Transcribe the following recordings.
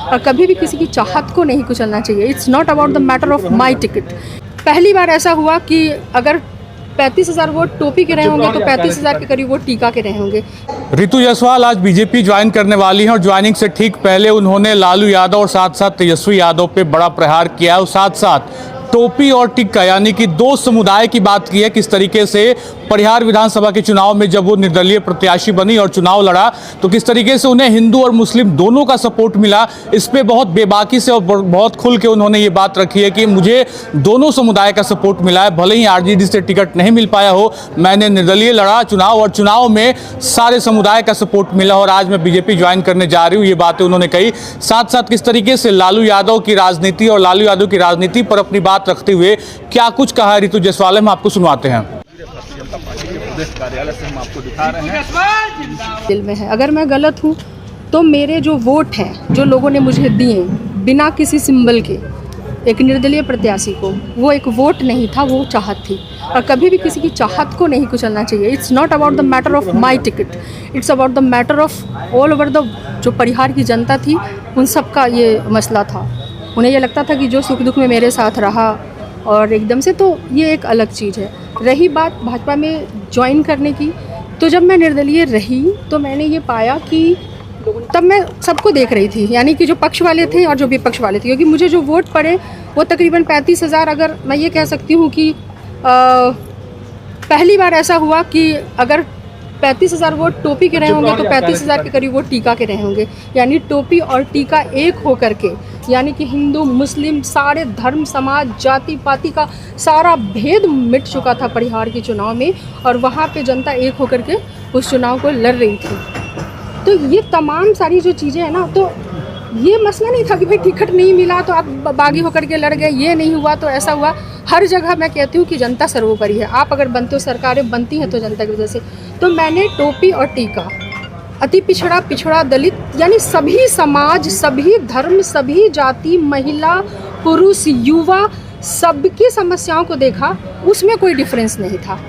और कभी भी किसी की चाहत को नहीं कुचलना चाहिए। It's not about the matter of my ticket. पहली बार ऐसा हुआ कि अगर 35,000 वोट टोपी के रहे होंगे तो 35,000 के करीब वोट टीका के रहे होंगे। रितु जायसवाल आज बीजेपी ज्वाइन करने वाली हैं और ज्वाइनिंग से ठीक पहले उन्होंने लालू यादव और साथ साथ तेजस्वी यादव पे बड़ा प्रहार किया और साथ साथ टोपी और टिक्का यानी कि दो समुदाय की बात की है। किस तरीके से परिहार विधानसभा के चुनाव में जब वो निर्दलीय प्रत्याशी बनी और चुनाव लड़ा तो किस तरीके से उन्हें हिंदू और मुस्लिम दोनों का सपोर्ट मिला। इस पे बहुत बेबाकी से और बहुत खुल के उन्होंने ये बात रखी है कि मुझे दोनों समुदाय का सपोर्ट मिला है, भले ही आरजेडी से टिकट नहीं मिल पाया हो, मैंने निर्दलीय लड़ा चुनाव और चुनाव में सारे समुदाय का सपोर्ट मिला और आज मैं बीजेपी ज्वाइन करने जा रही हूँ, ये बातें उन्होंने कही। साथ साथ किस तरीके से लालू यादव की राजनीति और लालू यादव की राजनीति पर अपनी बात रखते हुए क्या कुछ कहा है रितु जायसवाल, हम आपको सुनवाते हैं। कार्यालय से हम आपको दिखा रहे हैं। दिल में है, अगर मैं गलत हूँ तो मेरे जो वोट हैं जो लोगों ने मुझे दिए बिना किसी सिंबल के एक निर्दलीय प्रत्याशी को, वो एक वोट नहीं था, वो चाहत थी और कभी भी किसी की चाहत को नहीं कुचलना चाहिए। It's not about the matter of my ticket, it's about the matter of all over the जो परिहार की जनता थी उन सब का ये मसला था। उन्हें ये लगता था कि जो सुख दुख में मेरे साथ रहा और एकदम से, तो ये एक अलग चीज़ है। रही बात भाजपा में ज्वाइन करने की, तो जब मैं निर्दलीय रही तो मैंने ये पाया कि तब मैं सबको देख रही थी, यानी कि जो पक्ष वाले थे और जो विपक्ष वाले थे, क्योंकि मुझे जो वोट पड़े वो तकरीबन 35,000, अगर मैं ये कह सकती हूँ कि पहली बार ऐसा हुआ कि अगर 35,000 वोट टोपी के रहे होंगे तो 35,000 के करीब वोट टीका के रहे होंगे। यानी टोपी और टीका एक होकर के, यानी कि हिंदू मुस्लिम सारे धर्म समाज जाति पाति का सारा भेद मिट चुका था परिहार के चुनाव में और वहाँ पे जनता एक होकर के उस चुनाव को लड़ रही थी। तो ये तमाम सारी जो चीज़ें हैं ना, तो ये मसला नहीं था कि भाई टिकट नहीं मिला तो आप बागी होकर के लड़ गए, ये नहीं हुआ तो ऐसा हुआ। हर जगह मैं कहती हूँ कि जनता सर्वोपरि है। आप अगर बनते हो, सरकारें बनती हैं तो जनता की वजह से। तो मैंने टोपी और टीका, अति पिछड़ा पिछड़ा दलित, यानी सभी समाज सभी धर्म सभी जाति महिला पुरुष युवा सबकी समस्याओं को देखा, उसमें कोई डिफरेंस नहीं था।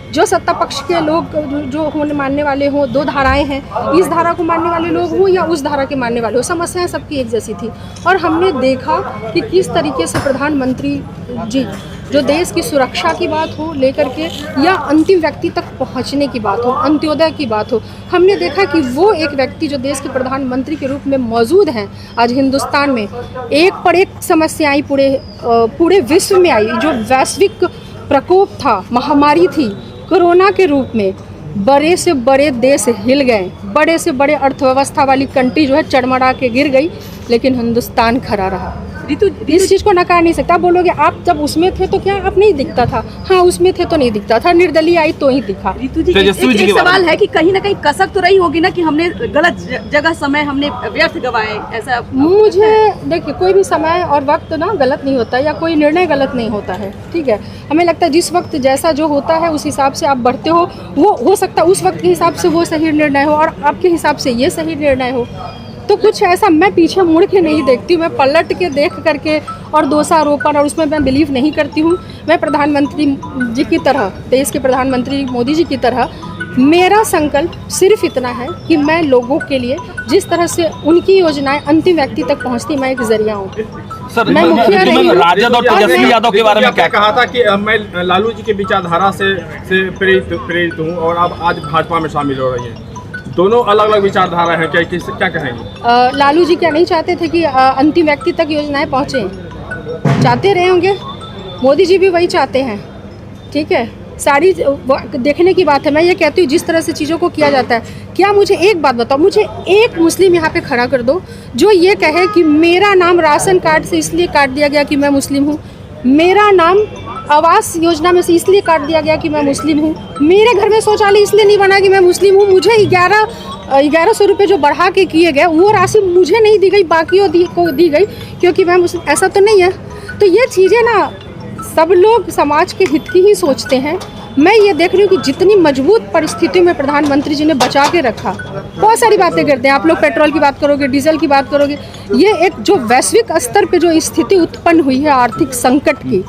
जो सत्ता पक्ष के लोग जो होने मानने वाले हों, दो धाराएं हैं, इस धारा को मानने वाले लोग हों या उस धारा के मानने वाले हों, समस्याएं सबकी एक जैसी थी। और हमने देखा कि किस तरीके से प्रधानमंत्री जी जो देश की सुरक्षा की बात हो लेकर के या अंतिम व्यक्ति तक पहुंचने की बात हो, अंत्योदय की बात हो, हमने देखा कि वो एक व्यक्ति जो देश के प्रधानमंत्री के रूप में मौजूद हैं आज हिंदुस्तान में, एक पर एक समस्याएं पूरे विश्व में आई। जो वैश्विक प्रकोप था, महामारी थी कोरोना के रूप में, बड़े से बड़े देश हिल गए, बड़े से बड़े अर्थव्यवस्था वाली कंट्री जो है चरमरा के गिर गई, लेकिन हिंदुस्तान खड़ा रहा। रितु इस चीज़ को नकार नहीं सकता। बोलोगे आप जब उसमें थे तो क्या आप नहीं दिखता था? हाँ, उसमें थे तो नहीं दिखता था, निर्दलीय आई तो ही दिखा। रितु जी, एक सवाल है कि कहीं ना कहीं कसक तो रही होगी ना कि हमने गलत जगह समय हमने व्यर्थ गवाए, ऐसा? मुझे देखिए, कोई भी समय और वक्त ना गलत नहीं होता या कोई निर्णय गलत नहीं होता है, ठीक है। हमें लगता है जिस वक्त जैसा जो होता है उस हिसाब से आप बढ़ते हो, वो हो सकता है उस वक्त के हिसाब से वो सही निर्णय हो और आपके हिसाब से ये सही निर्णय हो। तो कुछ ऐसा मैं पीछे मुड़ के नहीं देखती हूँ, मैं पलट के देख करके और दोषारोपण और उसमें मैं बिलीव नहीं करती हूँ। मैं प्रधानमंत्री जी की तरह, देश के प्रधानमंत्री मोदी जी की तरह, मेरा संकल्प सिर्फ इतना है कि मैं लोगों के लिए जिस तरह से उनकी योजनाएं अंतिम व्यक्ति तक पहुँचती, मैं एक जरिया हूँ। सर, मैं मुखिया रही हूँ। राजद और तेजस्वी यादव के बारे में क्या कहा था कि मैं लालू जी के विचारधारा से प्रेरित हूँ और आप आज भाजपा में शामिल हो रही हैं। दोनों अलग अलग विचारधारा हैं, क्या कहेंगे? लालू जी क्या नहीं चाहते थे कि अंतिम व्यक्ति तक योजनाएं पहुँचे? चाहते रहे होंगे, मोदी जी भी वही चाहते हैं, ठीक है। सारी देखने की बात है। मैं ये कहती हूँ जिस तरह से चीज़ों को किया जाता है, क्या मुझे एक बात बताओ, मुझे एक मुस्लिम यहाँ पे खड़ा कर दो जो ये कहे कि मेरा नाम राशन कार्ड से इसलिए काट दिया गया कि मैं मुस्लिम हूँ, मेरा नाम आवास योजना में से इसलिए काट दिया गया कि मैं मुस्लिम हूँ, मेरे घर में शौचालय इसलिए नहीं बना कि मैं मुस्लिम हूँ, मुझे 1100 रुपये जो बढ़ा के किए गए वो राशि मुझे नहीं दी गई, बाकियों को दी गई क्योंकि मैं मुस्लिम, ऐसा तो नहीं है। तो ये चीज़ें ना, सब लोग समाज के हित की ही सोचते हैं, मैं ये देख रही हूँ कि जितनी मजबूत परिस्थितियों में प्रधानमंत्री जी ने बचा के रखा, बहुत सारी बातें करते हैं आप लोग, पेट्रोल की बात करोगे, डीजल की बात करोगे, ये एक जो वैश्विक स्तर पे जो स्थिति उत्पन्न हुई है आर्थिक संकट की,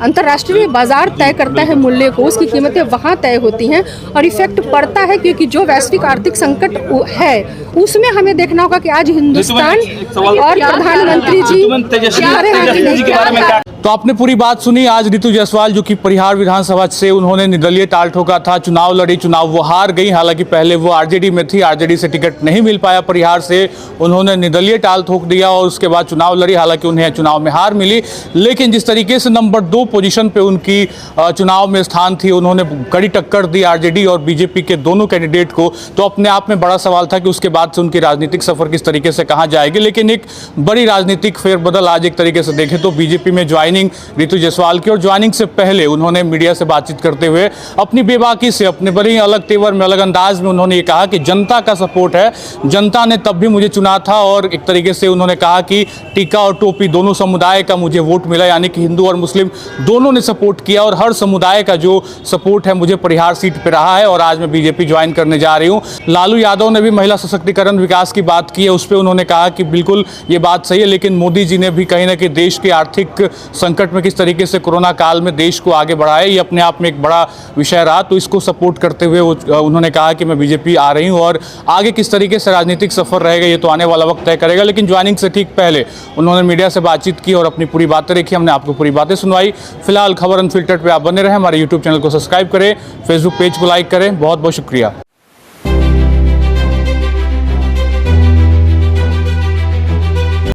अंतर्राष्ट्रीय बाजार तय करता है मूल्य को, उसकी कीमतें वहाँ तय होती हैं और इफेक्ट पड़ता है, क्योंकि जो वैश्विक आर्थिक संकट है उसमें हमें देखना होगा कि आज हिंदुस्तान और प्रधानमंत्री जी क्या रहे हैं। तो आपने पूरी बात सुनी। आज रितु जायसवाल जो कि परिहार विधानसभा से उन्होंने निर्दलीय टाल ठोका था, चुनाव लड़ी, चुनाव वो हार गई। हालांकि पहले वो आरजेडी में थी, आरजेडी से टिकट नहीं मिल पाया परिहार से, उन्होंने निर्दलीय टाल ठोक दिया और उसके बाद चुनाव लड़ी। हालांकि उन्हें चुनाव में हार मिली, लेकिन जिस तरीके से नंबर 2 पोजीशन पे उनकी चुनाव में स्थान थी, उन्होंने कड़ी टक्कर दी आरजेडी और बीजेपी के दोनों कैंडिडेट को। तो अपने आप में बड़ा सवाल था कि उसके बाद से उनकी राजनीतिक सफर किस तरीके से कहाँ जाएगी। लेकिन एक बड़ी राजनीतिक फेरबदल आज एक तरीके से देखें तो बीजेपी में ज्वाइनिंग रितु जायसवाल की, और ज्वाइनिंग से पहले उन्होंने मीडिया से बातचीत करते हुए अपनी बेबाकी से, अपने बड़ी अलग तेवर में, अलग अंदाज में उन्होंने ये कहा कि जनता का सपोर्ट है, जनता ने तब भी मुझे चुना था। और एक तरीके से उन्होंने कहा कि टीका और टोपी दोनों समुदाय का मुझे वोट मिला, यानी कि हिंदू और मुस्लिम दोनों ने सपोर्ट किया और हर समुदाय का जो सपोर्ट है मुझे परिहार सीट पर रहा है और आज मैं बीजेपी ज्वाइन करने जा रही हूँ। लालू यादव ने भी महिला सशक्तिकरण विकास की बात की है, उस पर उन्होंने कहा कि बिल्कुल ये बात सही है, लेकिन मोदी जी ने भी कहीं ना कहीं देश के आर्थिक संकट में किस तरीके से कोरोना काल में देश को आगे बढ़ाया, ये अपने आप में एक बड़ा विषय रहा। तो इसको सपोर्ट करते हुए उन्होंने कहा कि मैं बीजेपी आ रही हूं और आगे किस तरीके से राजनीतिक सफर रहेगा ये तो आने वाला वक्त तय करेगा। लेकिन ज्वाइनिंग से ठीक पहले उन्होंने मीडिया से बातचीत की और अपनी पूरी बातें रखी, हमने आपको पूरी बातें सुनवाई। फिलहाल खबर अनफिल्टर्ड पे आप बने रहे, हमारे यूट्यूब चैनल को सब्सक्राइब करें, फेसबुक पेज को लाइक करें। बहुत बहुत शुक्रिया।